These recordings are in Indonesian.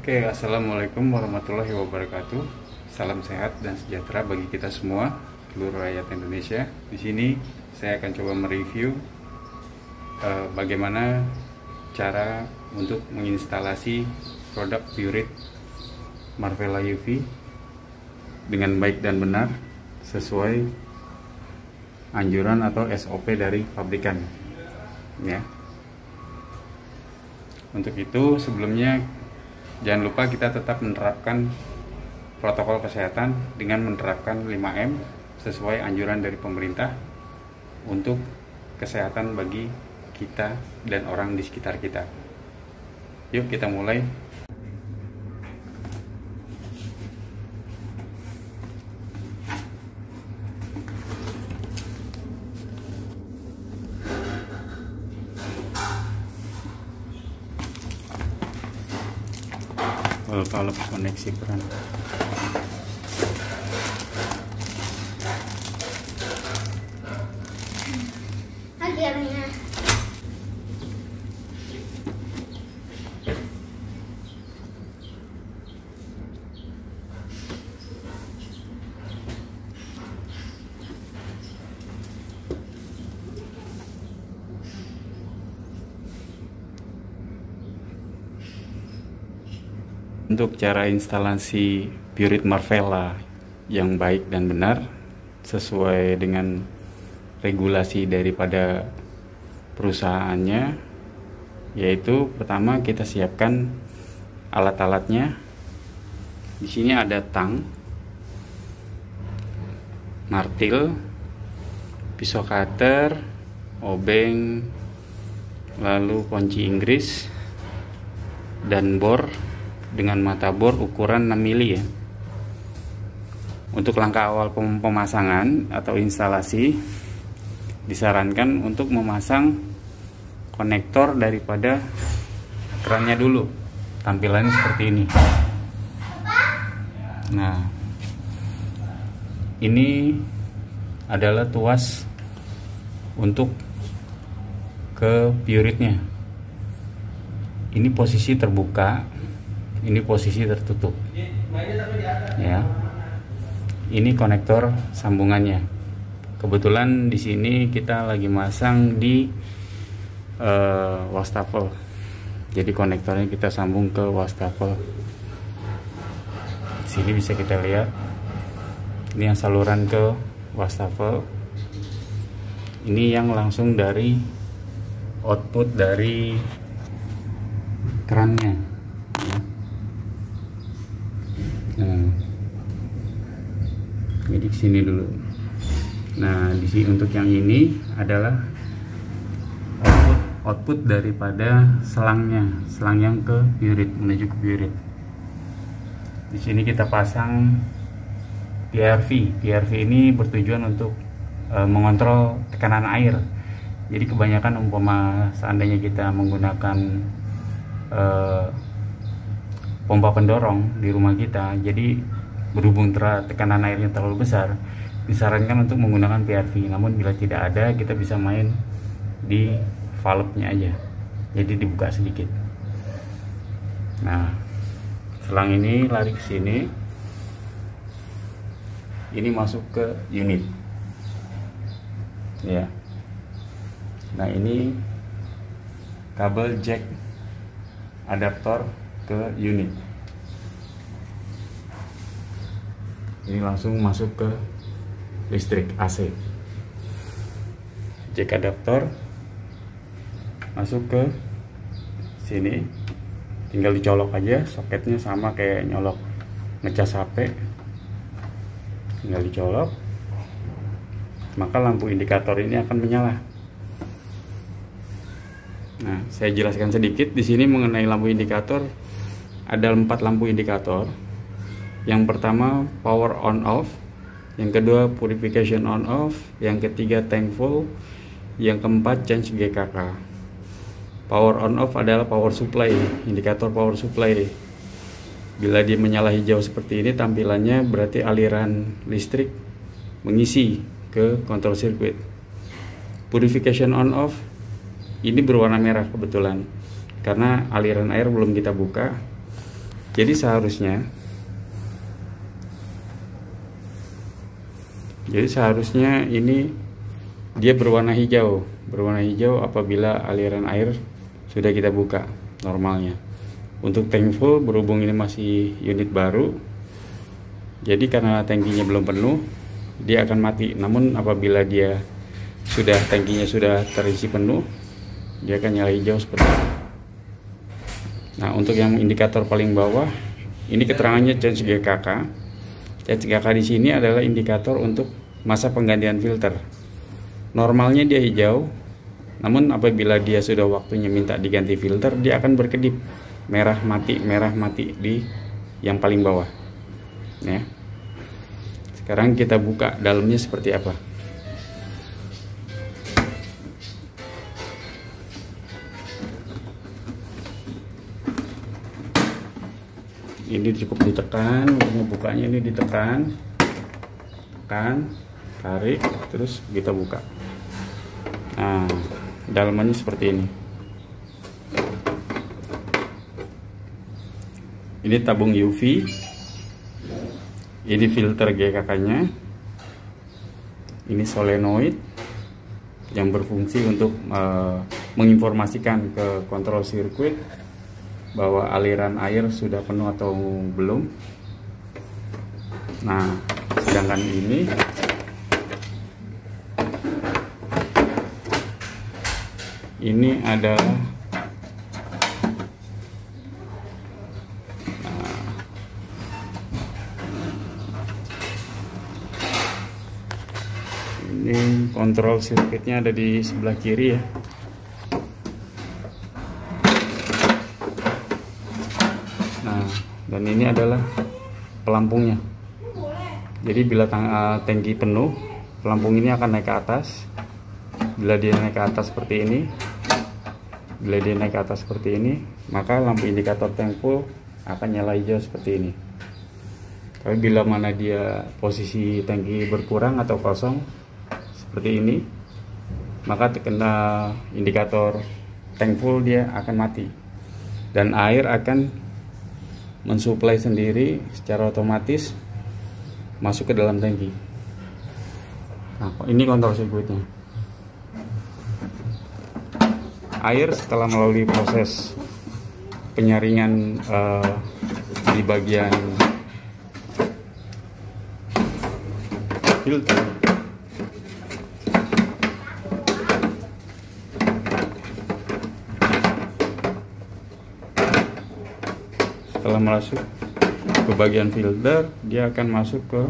Oke, assalamualaikum warahmatullahi wabarakatuh. Salam sehat dan sejahtera bagi kita semua, seluruh rakyat Indonesia. Di sini saya akan coba mereview bagaimana cara untuk menginstalasi produk Pureit Marvella UV dengan baik dan benar sesuai anjuran atau SOP dari pabrikan. Ya. Untuk itu sebelumnya jangan lupa kita tetap menerapkan protokol kesehatan dengan menerapkan 5M sesuai anjuran dari pemerintah untuk kesehatan bagi kita dan orang di sekitar kita. Yuk kita mulai. Kalau koneksi keran akhirnya untuk cara instalasi Pureit Marvella yang baik dan benar sesuai dengan regulasi daripada perusahaannya, yaitu pertama kita siapkan alat-alatnya. Di sini ada tang, martil, pisau cutter, obeng, lalu kunci Inggris dan bor dengan mata bor ukuran 6 mili ya. Untuk langkah awal pemasangan atau instalasi disarankan untuk memasang konektor daripada kerannya dulu. Tampilannya seperti ini. Nah, ini adalah tuas untuk ke Pureitnya. Ini posisi terbuka, ini posisi tertutup. Ya. Ini konektor sambungannya. Kebetulan di sini kita lagi masang di wastafel. Jadi konektornya kita sambung ke wastafel. Di sini bisa kita lihat. Ini yang saluran ke wastafel. Ini yang langsung dari output dari kerannya. Nah, jadi sini dulu. Nah, di sini untuk yang ini adalah output daripada selangnya, selang yang ke Pureit, menuju ke Pureit. Di sini kita pasang PRV. PRV ini bertujuan untuk mengontrol tekanan air. Jadi kebanyakan umpama seandainya kita menggunakan pompa pendorong di rumah kita, jadi berhubung tekanan airnya terlalu besar, disarankan untuk menggunakan PRV. Namun bila tidak ada, kita bisa main di valve-nya aja, jadi dibuka sedikit. Nah, selang ini lari ke sini, ini masuk ke unit ya. Nah, ini kabel jack adaptor ke unit. Ini langsung masuk ke listrik AC. Jack adaptor masuk ke sini, tinggal dicolok aja. Soketnya sama kayak nyolok ngecas HP, tinggal dicolok, maka lampu indikator ini akan menyala. Nah, saya jelaskan sedikit di sini mengenai lampu indikator. Ada 4 lampu indikator. Yang pertama power on off, yang kedua purification on off, yang ketiga tank full, yang keempat change GKK. Power on off adalah power supply, indikator power supply. Bila dia menyala hijau seperti ini tampilannya, berarti aliran listrik mengisi ke control circuit. Purification on off ini berwarna merah kebetulan karena aliran air belum kita buka. Jadi seharusnya ini dia berwarna hijau apabila aliran air sudah kita buka normalnya. Untuk tank full, berhubung ini masih unit baru, jadi karena tangkinya belum penuh, dia akan mati. Namun apabila tangkinya sudah terisi penuh, dia akan nyala hijau seperti ini. Nah, untuk yang indikator paling bawah, ini keterangannya change GKK. Change GKK di sini adalah indikator untuk masa penggantian filter. Normalnya dia hijau, namun apabila dia sudah waktunya minta diganti filter, dia akan berkedip merah mati di yang paling bawah. Ya. Sekarang kita buka dalamnya seperti apa. Ini cukup ditekan, untuk membukanya ini ditekan, tarik, terus kita buka. Nah, dalamannya seperti ini. Ini tabung UV, ini filter GKK-nya, ini solenoid yang berfungsi untuk menginformasikan ke kontrol sirkuit bahwa aliran air sudah penuh atau belum. Nah, sedangkan ini adalah ini kontrol sirkuitnya ada di sebelah kiri ya. Dan ini adalah pelampungnya. Jadi bila tangki penuh, pelampung ini akan naik ke atas. Bila dia naik ke atas seperti ini, maka lampu indikator tank full akan nyala hijau seperti ini. Tapi bila mana dia posisi tangki berkurang atau kosong seperti ini, maka terkena indikator tank full dia akan mati dan air akan mensuplai sendiri secara otomatis masuk ke dalam tangki. Nah, ini kontrol sirkuitnya. Air setelah melalui proses penyaringan di bagian filter, setelah masuk ke bagian filter, dia akan masuk ke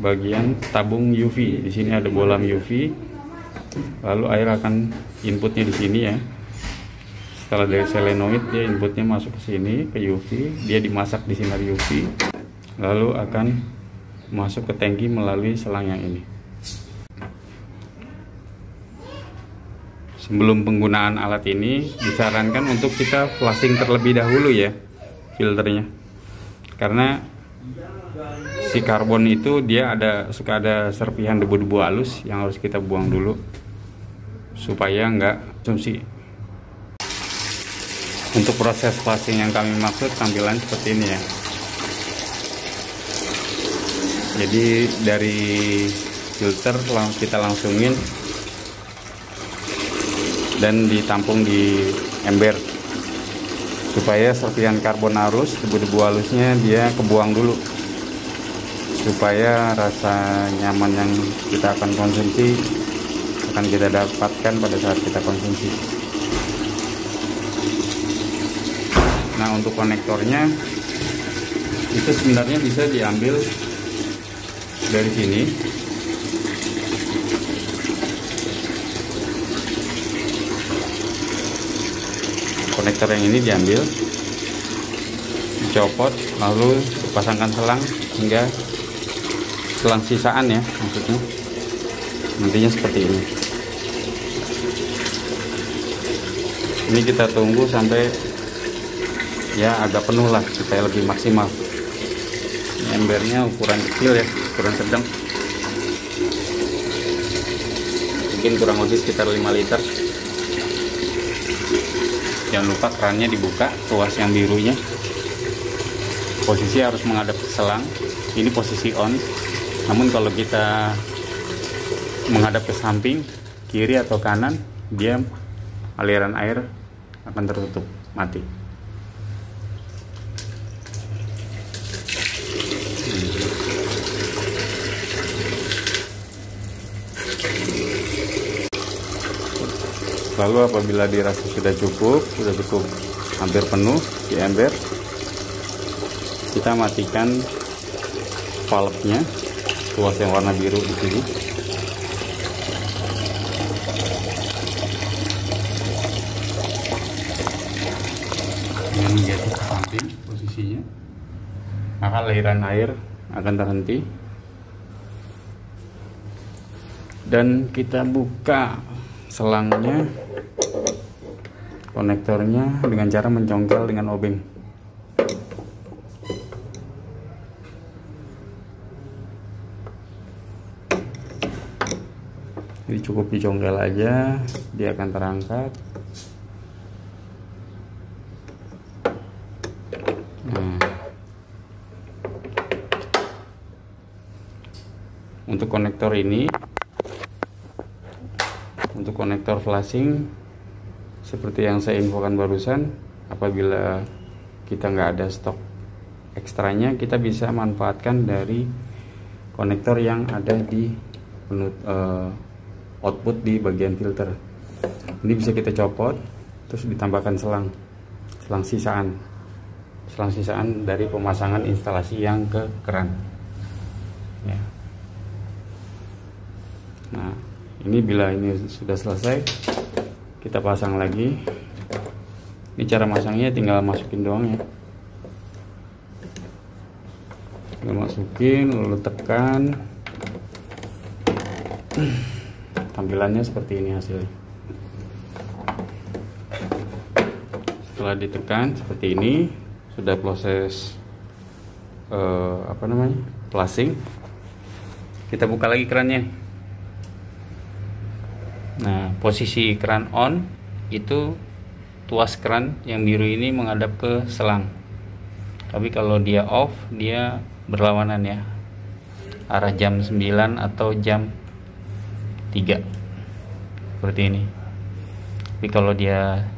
bagian tabung UV. Di sini ada bolam UV. Lalu air akan inputnya di sini ya. Setelah dari solenoid, dia inputnya masuk ke sini ke UV. Dia dimasak di sinar UV. Lalu akan masuk ke tangki melalui selang yang ini. Sebelum penggunaan alat ini, disarankan untuk kita flushing terlebih dahulu ya filternya, karena si karbon itu dia suka ada serpihan debu-debu halus yang harus kita buang dulu supaya nggak konsumsi. Untuk proses flushing yang kami maksud tampilan seperti ini ya. Jadi dari filter kita langsungin dan ditampung di ember supaya serpihan karbon halus, debu-debu halusnya dia kebuang dulu, supaya rasa nyaman yang kita akan konsumsi akan kita dapatkan pada saat kita konsumsi. Nah, untuk konektornya itu sebenarnya bisa diambil dari sini. Konektor yang ini diambil, dicopot, lalu dipasangkan selang hingga selang sisaan ya, maksudnya nantinya seperti ini. Ini kita tunggu sampai ya agak penuh lah supaya lebih maksimal. Ini embernya ukuran kecil ya, ukuran sedang, mungkin kurang lebih sekitar 5 liter. Jangan lupa kerannya dibuka, tuas yang birunya. posisi harus menghadap ke selang. Ini posisi on. Namun kalau kita menghadap ke samping, kiri atau kanan, dia aliran air akan tertutup, mati. Lalu apabila dirasa sudah cukup hampir penuh di ember, kita matikan valve-nya, tuas yang warna biru di sini. Dengan menggeser ke samping posisinya, maka aliran air akan terhenti. Dan kita buka selangnya, konektornya, dengan cara mencongkel dengan obeng. Jadi cukup dicongkel aja, dia akan terangkat. Nah, untuk konektor ini, untuk konektor flashing, seperti yang saya infokan barusan, apabila kita nggak ada stok ekstranya, kita bisa manfaatkan dari konektor yang ada di output di bagian filter. Ini bisa kita copot, terus ditambahkan selang sisaan dari pemasangan instalasi yang ke keran. Ya. Nah, ini bila ini sudah selesai, kita pasang lagi. Ini cara masangnya, tinggal masukin doang ya. Tinggal masukin, lalu tekan. Tampilannya seperti ini hasilnya. Setelah ditekan seperti ini, sudah proses flashing. Kita buka lagi kerannya. Nah, posisi keran on itu tuas keran yang biru ini menghadap ke selang. Tapi kalau dia off, dia berlawanan ya, arah jam 9 atau jam 3 seperti ini. Tapi kalau dia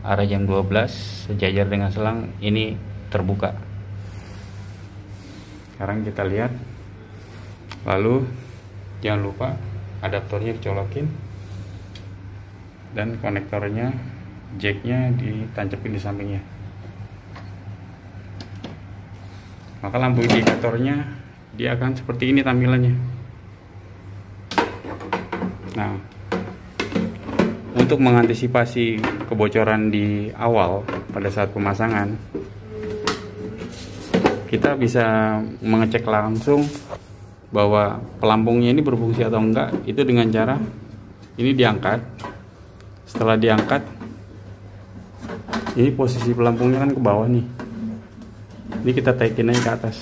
arah jam 12 sejajar dengan selang, ini terbuka. Sekarang kita lihat. Lalu jangan lupa adaptornya dicolokin dan konektornya, jacknya ditancapin di sampingnya. Maka lampu indikatornya dia akan seperti ini tampilannya. Nah, untuk mengantisipasi kebocoran di awal pada saat pemasangan, kita bisa mengecek langsung bahwa pelampungnya ini berfungsi atau enggak, itu dengan cara ini diangkat. Setelah diangkat, ini posisi pelampungnya kan ke bawah nih. Ini kita taikin aja ke atas.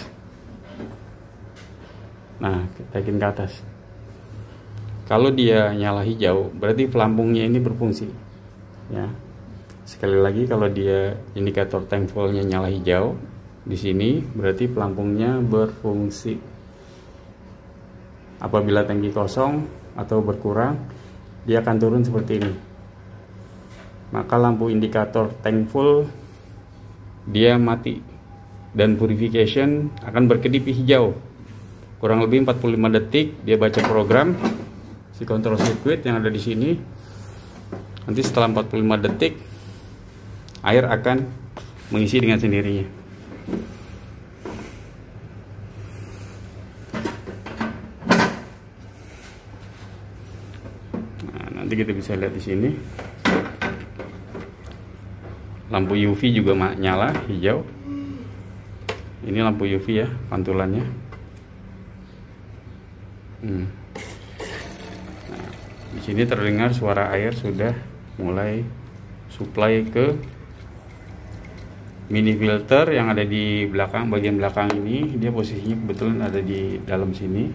Nah, taikin ke atas. Kalau dia nyala hijau, berarti pelampungnya ini berfungsi. Ya. Sekali lagi, kalau dia indikator tank full-nya nyala hijau, di sini berarti pelampungnya berfungsi. Apabila tangki kosong atau berkurang, dia akan turun seperti ini. Maka lampu indikator tank full dia mati dan purification akan berkedip hijau. Kurang lebih 45 detik dia baca program si control circuit yang ada di sini. Nanti setelah 45 detik air akan mengisi dengan sendirinya. Nah, nanti kita bisa lihat di sini. Lampu UV juga nyala hijau. Ini lampu UV ya, pantulannya. Nah, di sini terdengar suara air sudah mulai supply ke mini filter yang ada di belakang, bagian belakang ini. Dia posisinya kebetulan ada di dalam sini.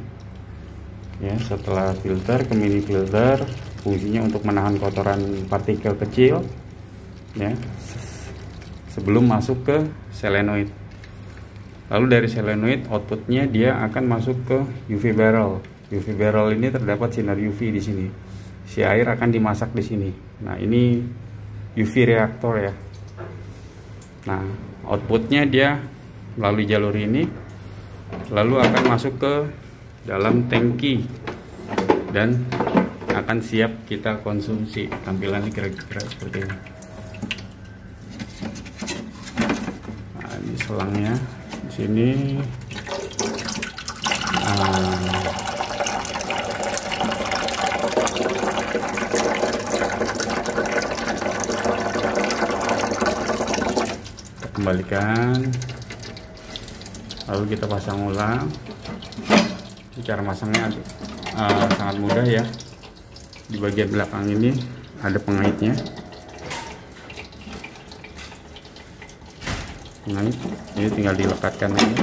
Ya, setelah filter ke mini filter, fungsinya untuk menahan kotoran partikel kecil. Ya, sebelum masuk ke solenoid. Lalu dari solenoid outputnya dia akan masuk ke UV barrel. UV barrel ini terdapat sinar UV di sini. Si air akan dimasak di sini. Nah, ini UV reaktor ya. Nah, outputnya dia melalui jalur ini, lalu akan masuk ke dalam tangki dan akan siap kita konsumsi. Tampilannya kira-kira seperti ini. Nah, ini selangnya di sini. Kembalikan, lalu kita pasang ulang. Cara masangnya sangat mudah ya. Di bagian belakang ini ada pengaitnya. Pengait ini tinggal dilekatkan aja.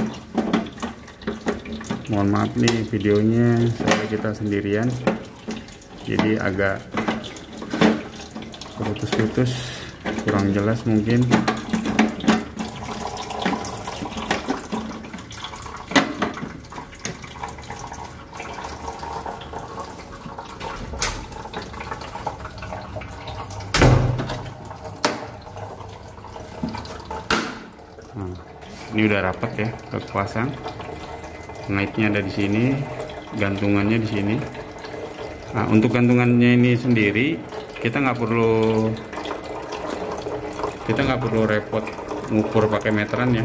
Mohon maaf nih videonya kita sendirian, jadi agak putus-putus, kurang jelas mungkin. Ini udah rapat ya, udah kepasang. Pengaitnya ada di sini, gantungannya di sini. Nah, untuk gantungannya ini sendiri kita nggak perlu repot ngukur pakai meteran ya,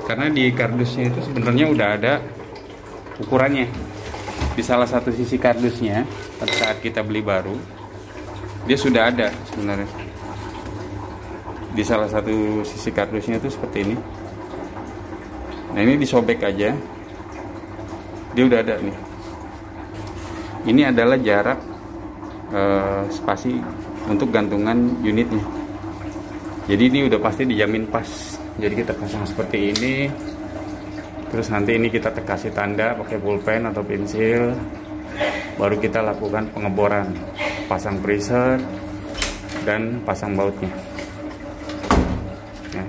karena di kardusnya itu sebenarnya udah ada ukurannya. Di salah satu sisi kardusnya pada saat kita beli baru, dia sudah ada sebenarnya. Di salah satu sisi kardusnya itu seperti ini. Nah, ini disobek aja, dia udah ada nih. Ini adalah jarak spasi untuk gantungan unitnya. Jadi ini udah pasti dijamin pas. Jadi kita pasang seperti ini, terus nanti ini kita kasih tanda pakai pulpen atau pensil, baru kita lakukan pengeboran, pasang preset dan pasang bautnya. Ya.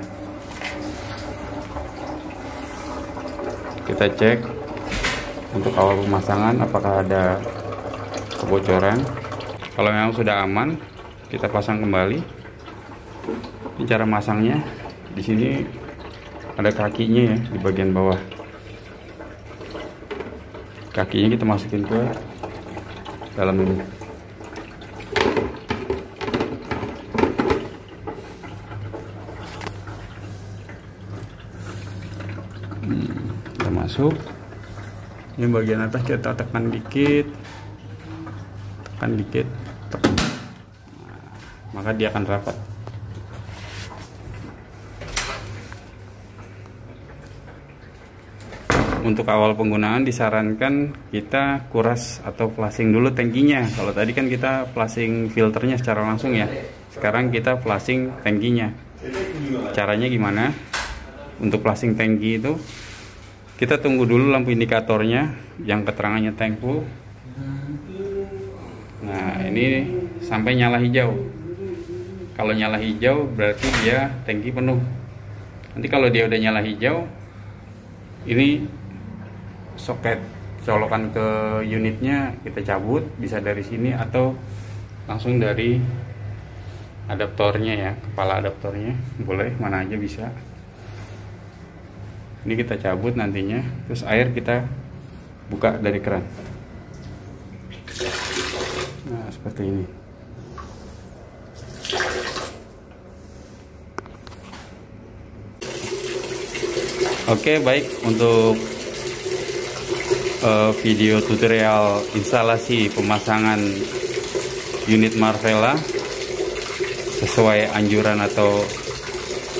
Kita cek untuk awal pemasangan apakah ada kebocoran. Kalau memang sudah aman, kita pasang kembali. Ini cara masangnya. Di sini ada kakinya ya, di bagian bawah. Kakinya kita masukin ke dalam ini. Kita masuk. Ini bagian atas kita tekan dikit, tekan. Nah, maka dia akan rapat. Untuk awal penggunaan disarankan kita kuras atau flushing dulu tangkinya. Kalau tadi kan kita flushing filternya secara langsung ya. Sekarang kita flushing tangkinya. Caranya gimana? Untuk flushing tangki itu kita tunggu dulu lampu indikatornya yang keterangannya tank full. Nah, ini sampai nyala hijau. Kalau nyala hijau berarti dia tangki penuh. Nanti kalau dia udah nyala hijau, ini soket colokan ke unitnya kita cabut, bisa dari sini atau langsung dari adaptornya ya, kepala adaptornya boleh, mana aja bisa. Ini kita cabut nantinya, terus air kita buka dari keran. Nah, seperti ini. Oke, baik, untuk video tutorial instalasi pemasangan unit Marvella sesuai anjuran atau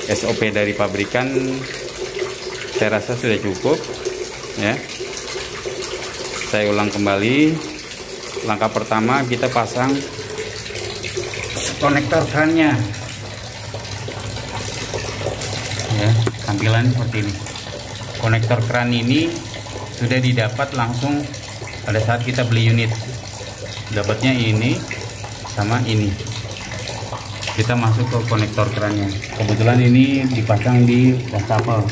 SOP dari pabrikan, saya rasa sudah cukup ya. Saya ulang kembali. Langkah pertama kita pasang konektor krannya ya, tampilan seperti ini. Konektor kran ini sudah didapat langsung pada saat kita beli unit. Dapatnya ini sama ini. Kita masuk ke konektor kerannya. Kebetulan ini dipasang di wastafel.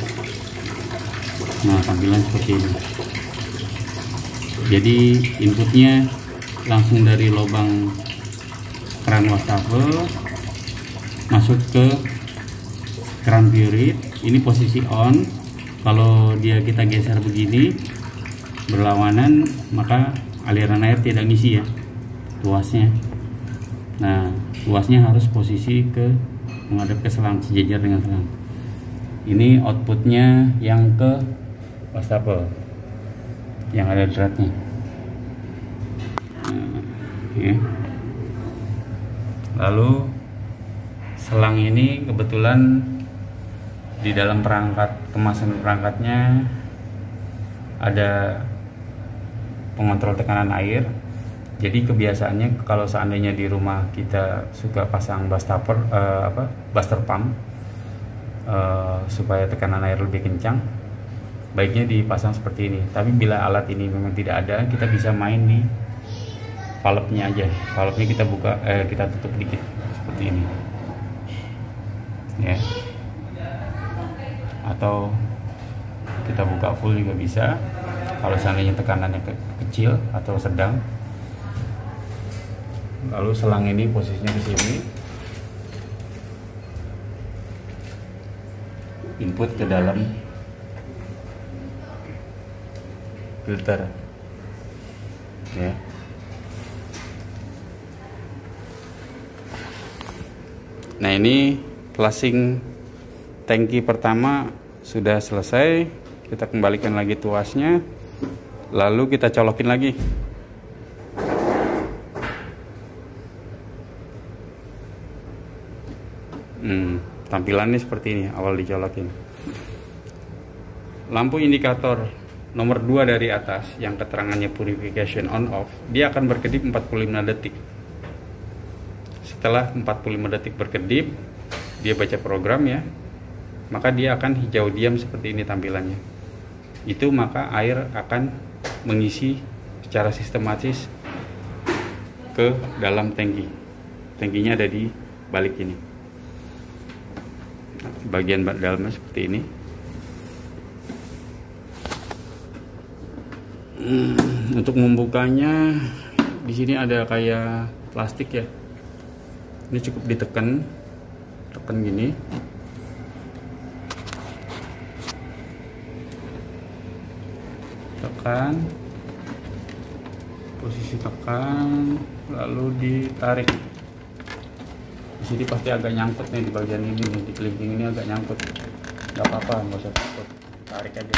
Nah, tampilan seperti ini. Jadi inputnya langsung dari lubang keran wastafel masuk ke keran Pureit. Ini posisi on. Kalau dia kita geser begini berlawanan, maka aliran air tidak ngisi ya tuasnya. Nah, tuasnya harus posisi ke menghadap ke selang, sejajar dengan selang. Ini outputnya yang ke wastafel yang ada dratnya. Nah, ya. Lalu selang ini kebetulan di dalam perangkat, kemasan perangkatnya ada pengontrol tekanan air. Jadi kebiasaannya kalau seandainya di rumah kita suka pasang buster pump supaya tekanan air lebih kencang, baiknya dipasang seperti ini. Tapi bila alat ini memang tidak ada, kita bisa main di valve-nya aja. Valve-nya kita buka, kita tutup dikit seperti ini, ya. Atau kita buka full juga bisa kalau seandainya tekanannya kecil atau sedang. Lalu selang ini posisinya di sini, input ke dalam filter, ya. Nah, ini flushing tangki pertama sudah selesai. Kita kembalikan lagi tuasnya, lalu kita colokin lagi. Tampilannya seperti ini awal dicolokin. Lampu indikator nomor 2 dari atas yang keterangannya purification on off, dia akan berkedip 45 detik. Setelah 45 detik berkedip, dia baca program ya, maka dia akan hijau diam seperti ini tampilannya. Itu maka air akan mengisi secara sistematis ke dalam tangki. Tangkinya ada di balik ini. Bagian dalamnya seperti ini. Untuk membukanya di sini ada kayak plastik ya. Ini cukup ditekan, tekan gini. Tekan, posisi tekan, lalu ditarik. Di sini pasti agak nyangkut nih di bagian ini nih, di kelingking ini agak nyangkut. Gak apa-apa, nggak usah takut, tarik aja.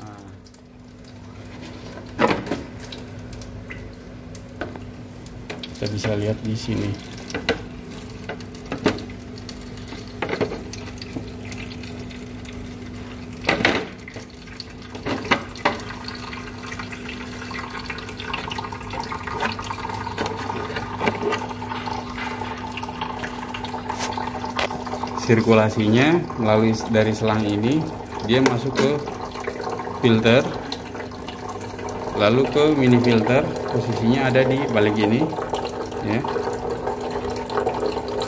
Nah. Kita bisa lihat di sini. Sirkulasinya melalui dari selang ini, dia masuk ke filter, lalu ke mini filter, posisinya ada di balik ini ya.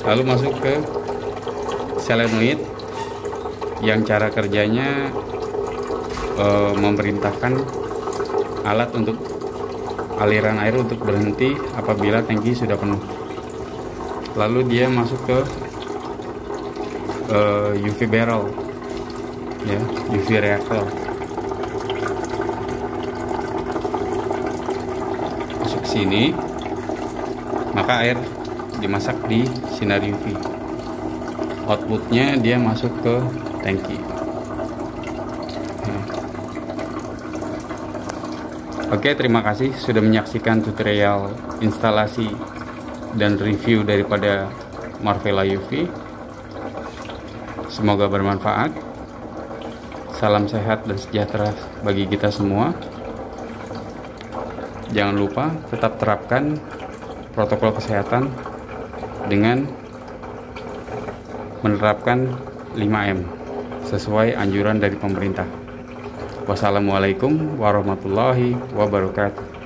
Lalu masuk ke solenoid yang cara kerjanya memerintahkan alat untuk aliran air untuk berhenti apabila tangki sudah penuh. Lalu dia masuk ke UV barrel ya, UV reactor. Masuk sini, maka air dimasak di sinar UV. Outputnya dia masuk ke tangki. Oke, terima kasih sudah menyaksikan tutorial instalasi dan review daripada Marvella UV. Semoga bermanfaat. Salam sehat dan sejahtera bagi kita semua. Jangan lupa tetap terapkan protokol kesehatan dengan menerapkan 5M sesuai anjuran dari pemerintah. Wassalamualaikum warahmatullahi wabarakatuh.